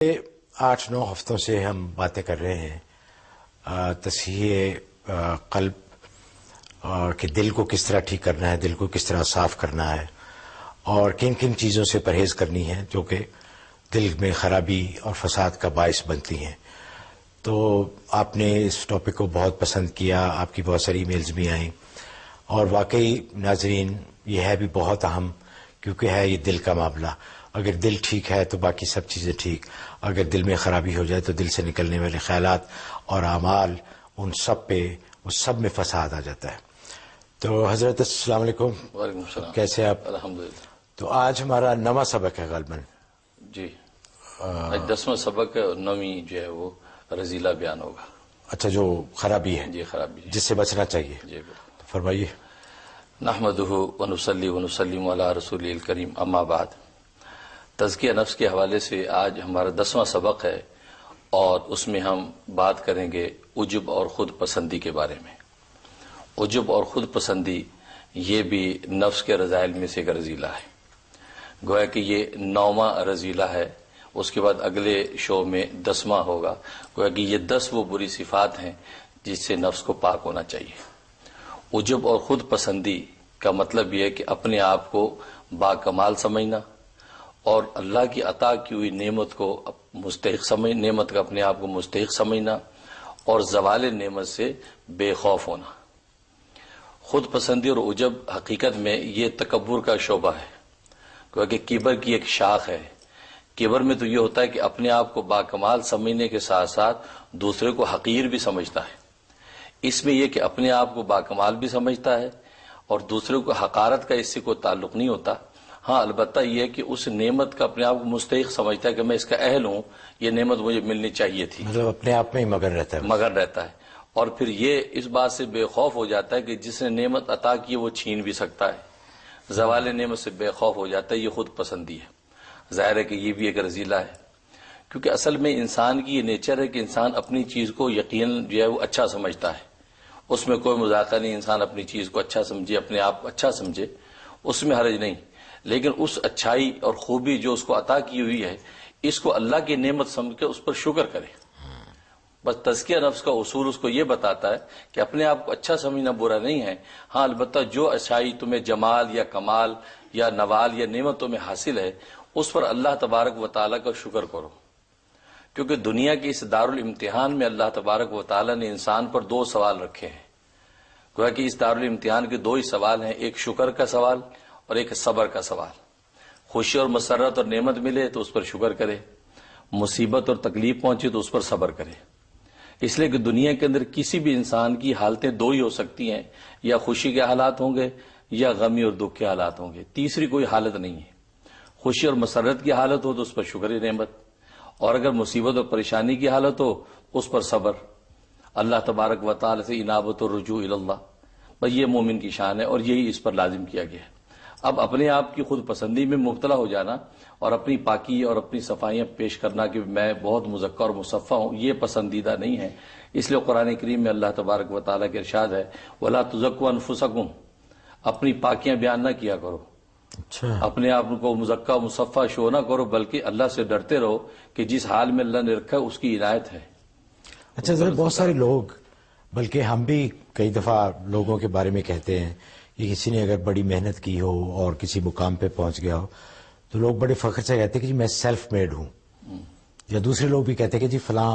8-9 ہفتوں سے ہم باتیں کر رہے ہیں تصحیح قلب کہ دل کو کس طرح ٹھیک کرنا ہے، دل کو کس طرح صاف کرنا ہے اور کن کن چیزوں سے پرہیز کرنی ہے جو کہ دل میں خرابی اور فساد کا باعث بنتی ہیں۔ تو آپ نے اس ٹاپک کو بہت پسند کیا، آپ کی بہت ساری ای میلز بھی آئیں اور واقعی ناظرین یہ ہے بھی بہت اہم، کیونکہ ہے یہ دل کا معاملہ۔ اگر دل ٹھیک ہے تو باقی سب چیزیں ٹھیک، اگر دل میں خرابی ہو جائے تو دل سے نکلنے والے خیالات اور اعمال ان سب پہ اس سب میں فساد آ جاتا ہے۔ تو حضرت السلام علیکم، وعلیکم السلام، کیسے آپ؟ الحمدللہ۔ تو آج ہمارا نواں سبق ہے غالباً، جی آج 10واں سبق ہے اور 9ویں جو ہے وہ رذیلہ بیان ہوگا۔ اچھا، جو خرابی ہے جی خرابی جس سے بچنا چاہیے، جی تو فرمائیے۔ نحمدہ ونصلی ونسلم علی رسول الکریم، اما بعد۔ تزکیہ نفس کے حوالے سے آج ہمارا 10واں سبق ہے اور اس میں ہم بات کریں گے عجب اور خود پسندی کے بارے میں۔ عجب اور خود پسندی یہ بھی نفس کے رذائل میں سے ایک رذیلہ ہے، گویا کہ یہ 9واں رذیلہ ہے، اس کے بعد اگلے شو میں 10واں ہوگا۔ گویا کہ یہ 10 وہ بری صفات ہیں جس سے نفس کو پاک ہونا چاہیے۔ عجب اور خود پسندی کا مطلب یہ ہے کہ اپنے آپ کو باکمال سمجھنا اور اللہ کی عطا کی ہوئی نعمت کو نعمت کا اپنے آپ کو مستحق سمجھنا اور زوال نعمت سے بے خوف ہونا۔ خود پسندی اور عجب حقیقت میں یہ تکبر کا شعبہ ہے، کیونکہ کبر کی ایک شاخ ہے۔ کبر میں تو یہ ہوتا ہے کہ اپنے آپ کو باکمال سمجھنے کے ساتھ ساتھ دوسرے کو حقیر بھی سمجھتا ہے۔ اس میں یہ کہ اپنے آپ کو باکمال بھی سمجھتا ہے اور دوسرے کو حقارت کا اس سے کوئی تعلق نہیں ہوتا۔ ہاں البتہ یہ ہے کہ اس نعمت کا اپنے آپ کو مستحق سمجھتا ہے کہ میں اس کا اہل ہوں، یہ نعمت مجھے ملنی چاہیے تھی، مطلب اپنے آپ میں ہی مگن رہتا ہے۔ اور پھر یہ اس بات سے بے خوف ہو جاتا ہے کہ جس نے نعمت عطا کی وہ چھین بھی سکتا ہے۔ زوال نعمت سے بے خوف ہو جاتا ہے، یہ خود پسندی ہے۔ ظاہر ہے کہ یہ بھی ایک رذیلہ ہے، کیونکہ اصل میں انسان کی یہ نیچر ہے کہ انسان اپنی چیز کو یقیناً جو ہے وہ اچھا سمجھتا ہے، اس میں کوئی مذاقہ نہیں۔ انسان اپنی چیز کو اچھا سمجھے، اپنے آپ کو اچھا سمجھے، اس میں حرج نہیں، لیکن اس اچھائی اور خوبی جو اس کو عطا کی ہوئی ہے اس کو اللہ کی نعمت سمجھ کے اس پر شکر کرے۔ بس تزکیہ نفس کا اصول اس کو یہ بتاتا ہے کہ اپنے آپ کو اچھا سمجھنا برا نہیں ہے، ہاں البتہ جو اچھائی تمہیں جمال یا کمال یا نوال یا نعمت تمہیں حاصل ہے اس پر اللہ تبارک و تعالیٰ کا شکر کرو، کیونکہ دنیا کے اس دارالامتحان میں اللہ تبارک و تعالیٰ نے انسان پر 2 سوال رکھے ہیں۔ گویا کہ اس دارالامتحان کے 2 ہی سوال ہیں، ایک شکر کا سوال اور ایک صبر کا سوال۔ خوشی اور مسرت اور نعمت ملے تو اس پر شکر کرے، مصیبت اور تکلیف پہنچے تو اس پر صبر کرے۔ اس لیے کہ دنیا کے اندر کسی بھی انسان کی حالتیں 2 ہی ہو سکتی ہیں، یا خوشی کے حالات ہوں گے یا غمی اور دکھ کے حالات ہوں گے، تیسری کوئی حالت نہیں ہے۔ خوشی اور مسرت کی حالت ہو تو اس پر شکر نعمت، اور اگر مصیبت اور پریشانی کی حالت ہو اس پر صبر، اللہ تبارک و تعالی سے انابت اور رجوع اللہ، بس یہ مومن کی شان ہے اور یہی اس پر لازم کیا گیا ہے۔ اب اپنے آپ کی خود پسندی میں مبتلا ہو جانا اور اپنی پاکی اور اپنی صفائیاں پیش کرنا کہ میں بہت مزکہ اور مصفہ ہوں، یہ پسندیدہ نہیں ہے۔ اس لیے قرآن کریم میں اللہ تبارک و تعالیٰ کے ارشاد ہے وَلَا تُزَكُّوا أَنفُسَكُمْ، اپنی پاکیاں بیان نہ کیا کرو، اپنے آپ کو مزکہ مصفہ شو نہ کرو، بلکہ اللہ سے ڈرتے رہو کہ جس حال میں اللہ نے رکھا اس کی عنایت ہے۔ اچھا ذرا، بہت سارے لوگ، بلکہ ہم بھی کئی دفعہ لوگوں کے بارے میں کہتے ہیں کہ کسی نے اگر بڑی محنت کی ہو اور کسی مقام پہ پہنچ گیا ہو تو لوگ بڑے فخر سے کہتے ہیں کہ جی میں سیلف میڈ ہوں، یا دوسرے لوگ بھی کہتے ہیں کہ جی فلاں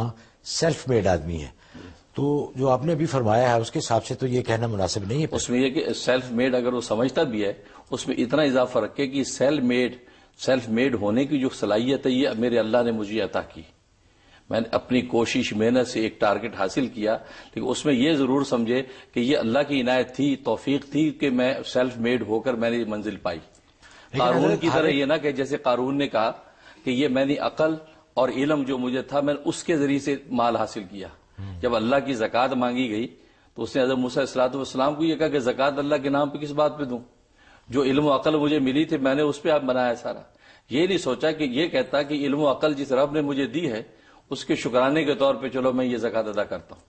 سیلف میڈ آدمی ہے۔ تو جو آپ نے ابھی فرمایا ہے اس کے حساب سے تو یہ کہنا مناسب نہیں ہے۔ اس میں یہ کہ سیلف میڈ اگر وہ سمجھتا بھی ہے اس میں اتنا اضافہ رکھے کہ سیلف میڈ ہونے کی جو صلاحیت ہے یہ میرے اللہ نے مجھے عطا کی، میں نے اپنی کوشش محنت سے ایک ٹارگٹ حاصل کیا، لیکن اس میں یہ ضرور سمجھے کہ یہ اللہ کی عنایت تھی، توفیق تھی کہ میں سیلف میڈ ہو کر میں نے یہ منزل پائی۔ قارون کی طرح یہ نہ کہ جیسے قارون نے کہا کہ یہ میں نے عقل اور علم جو مجھے تھا میں نے اس کے ذریعے سے مال حاصل کیا۔ جب اللہ کی زکوٰۃ مانگی گئی تو اس نے حضرت موسیٰ علیہ السلام کو یہ کہا کہ زکوٰۃ اللہ کے نام پہ کس بات پہ دوں، جو علم و عقل مجھے ملی تھی میں نے اس پہ آپ بنایا سارا۔ یہ نہیں سوچا کہ یہ کہتا کہ علم و عقل جس رب نے مجھے دی ہے اس کے شکرانے کے طور پہ چلو میں یہ زکوٰۃ ادا کرتا ہوں۔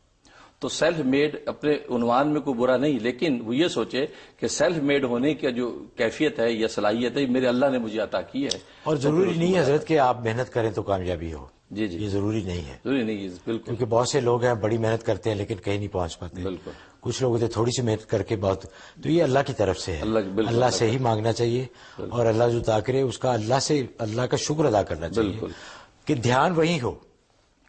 تو سیلف میڈ اپنے عنوان میں کوئی برا نہیں، لیکن وہ یہ سوچے کہ سیلف میڈ ہونے کی جو کیفیت ہے یا صلاحیت ہے میرے اللہ نے مجھے عطا کی ہے۔ اور ضروری نہیں حضرت کہ آپ محنت کریں تو کامیابی ہو، جی جی یہ ضروری نہیں ہے، ضروری نہیں ہے، بالکل کیونکہ بہت سے لوگ ہیں بڑی محنت کرتے ہیں لیکن کہیں نہیں پہنچ پاتے. بالکل کچھ لوگ ہوتے ہیں تھوڑی سی محنت کر کے بہت. تو یہ اللہ کی طرف سے ہے، بالکل اللہ سے ہی مانگنا چاہیے، اور اللہ جو عطا کرے اس کا اللہ کا شکر ادا کرنا چاہیے بالکل کہ دھیان وہی ہو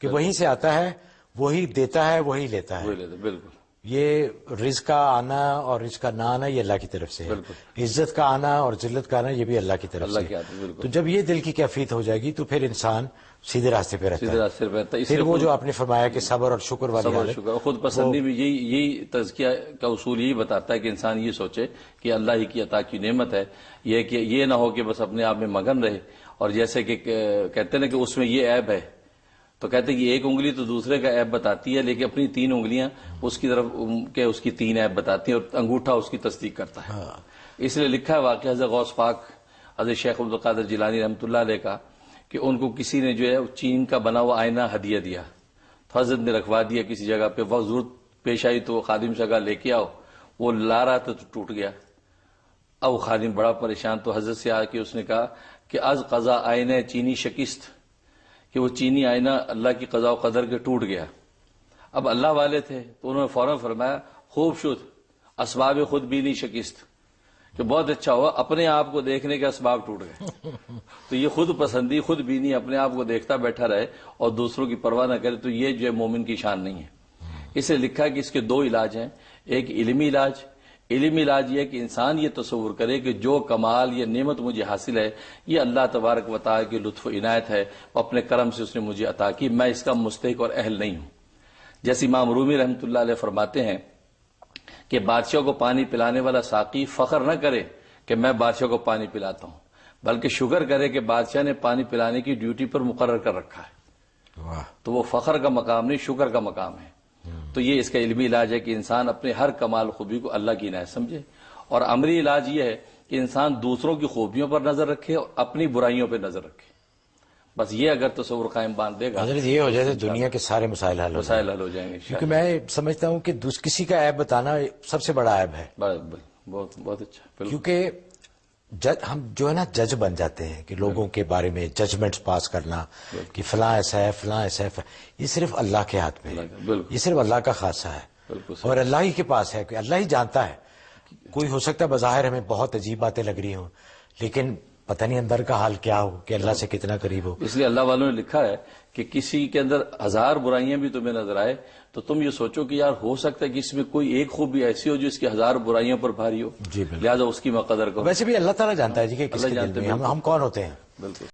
کہ وہیں سے آتا ہے، وہی دیتا ہے، وہی لیتا ہے. بالکل یہ رزق کا آنا اور رزق کا نہ آنا یہ اللہ کی طرف سے ہے. عزت کا آنا اور ذلت کا آنا یہ بھی اللہ کی طرف سے کے ہے. آتے بالکل تو جب یہ دل کی کیفیت ہو جائے گی تو پھر انسان سیدھے راستے پہ رہتا سیدھے ہے. راستے پہ رہتا ہے. پھر وہ جو آپ نے فرمایا کہ صبر اور شکر والی صبر حالت، شکر خود پسندی میں یہی تزکیہ کا اصول یہی بتاتا ہے کہ انسان یہ سوچے کہ اللہ ہی کی عطا کی نعمت ہے، یہ کہ یہ نہ ہو کہ بس اپنے آپ میں مگن رہے. اور جیسے کہ کہتے ہیں کہ اس میں یہ عیب ہے، تو کہتے ہیں کہ ایک انگلی تو دوسرے کا عیب بتاتی ہے، لیکن اپنی 3 انگلیاں اس کی طرف کہ اس کی 3 عیب بتاتی ہیں، اور انگوٹھا اس کی تصدیق کرتا ہے. اس لیے لکھا ہے واقعہ حضرت غوث پاک حضرت شیخ عبدالقادر جیلانی رحمۃ اللہ علیہ کا کہ ان کو کسی نے جو ہے چین کا بنا ہوا آئینہ ہدیہ دیا، تو حضرت نے رکھوا دیا کسی جگہ پہ. وقت ضرورت پیش آئی تو خادم سے کہا لے کے آؤ، وہ لا رہا تھا تو ٹوٹ گیا. اب خادم بڑا پریشان، تو حضرت سے آ کے اس نے کہا کہ از قضا آئینہ چینی شکست، کہ وہ چینی آئینہ اللہ کی قضاء و قدر کے ٹوٹ گیا. اب اللہ والے تھے تو انہوں نے فوراً فرمایا خوب شد اسباب خود بینی شکست، کہ بہت اچھا ہوا اپنے آپ کو دیکھنے کے اسباب ٹوٹ گئے. تو یہ خود پسندی، خود بینی، اپنے آپ کو دیکھتا بیٹھا رہے اور دوسروں کی پرواہ نہ کرے، تو یہ جو ہے مومن کی شان نہیں ہے. اسے لکھا کہ اس کے 2 علاج ہیں. ایک علمی علاج یہ ہے کہ انسان یہ تصور کرے کہ جو کمال یہ نعمت مجھے حاصل ہے یہ اللہ تبارک و تعالی کی لطف و عنایت ہے، اپنے کرم سے اس نے مجھے عطا کی، میں اس کا مستحق اور اہل نہیں ہوں. جیسے امام رومی رحمۃ اللہ علیہ فرماتے ہیں کہ بادشاہ کو پانی پلانے والا ساقی فخر نہ کرے کہ میں بادشاہ کو پانی پلاتا ہوں، بلکہ شکر کرے کہ بادشاہ نے پانی پلانے کی ڈیوٹی پر مقرر کر رکھا ہے. تو وہ فخر کا مقام نہیں، شکر کا مقام ہے. تو یہ اس کا علمی علاج ہے کہ انسان اپنے ہر کمال خوبی کو اللہ کی عنایت سمجھے. اور عملی علاج یہ ہے کہ انسان دوسروں کی خوبیوں پر نظر رکھے اور اپنی برائیوں پر نظر رکھے. بس یہ اگر تصور قائم باندھ دے گا، حضرت یہ ہو جائے تو دنیا کے سارے مسائل حل ہو جائیں گے. کیونکہ میں سمجھتا ہوں کہ کسی کا عیب بتانا سب سے بڑا عیب ہے. بہت اچھا. کیونکہ ہم جو ہے نا جج بن جاتے ہیں کہ لوگوں کے بارے میں ججمنٹس پاس کرنا کہ فلاں ایسا ہے، فلاں ایسا ہے. یہ صرف اللہ کے ہاتھ میں ہے، یہ صرف اللہ کا خاصہ ہے، اور اللہ ہی کے پاس ہے کہ اللہ ہی جانتا ہے. کوئی ہو سکتا ہے بظاہر ہمیں بہت عجیب باتیں لگ رہی ہوں، لیکن پتہ نہیں اندر کا حال کیا ہو کہ اللہ سے کتنا قریب ہو. اس لیے اللہ والوں نے لکھا ہے کہ کسی کے اندر 1000 برائیاں بھی تمہیں نظر آئے تو تم یہ سوچو کہ یار ہو سکتا ہے کہ اس میں کوئی ایک خوبی ایسی ہو جو اس کی 1000 برائیوں پر بھاری ہو. جی بالکل. لہٰذا اس کی میں قدر کرو. ویسے بھی اللہ تعالیٰ جانتا ہے جی کہ کس کے دل میں ہم کون ہوتے ہیں. بالکل.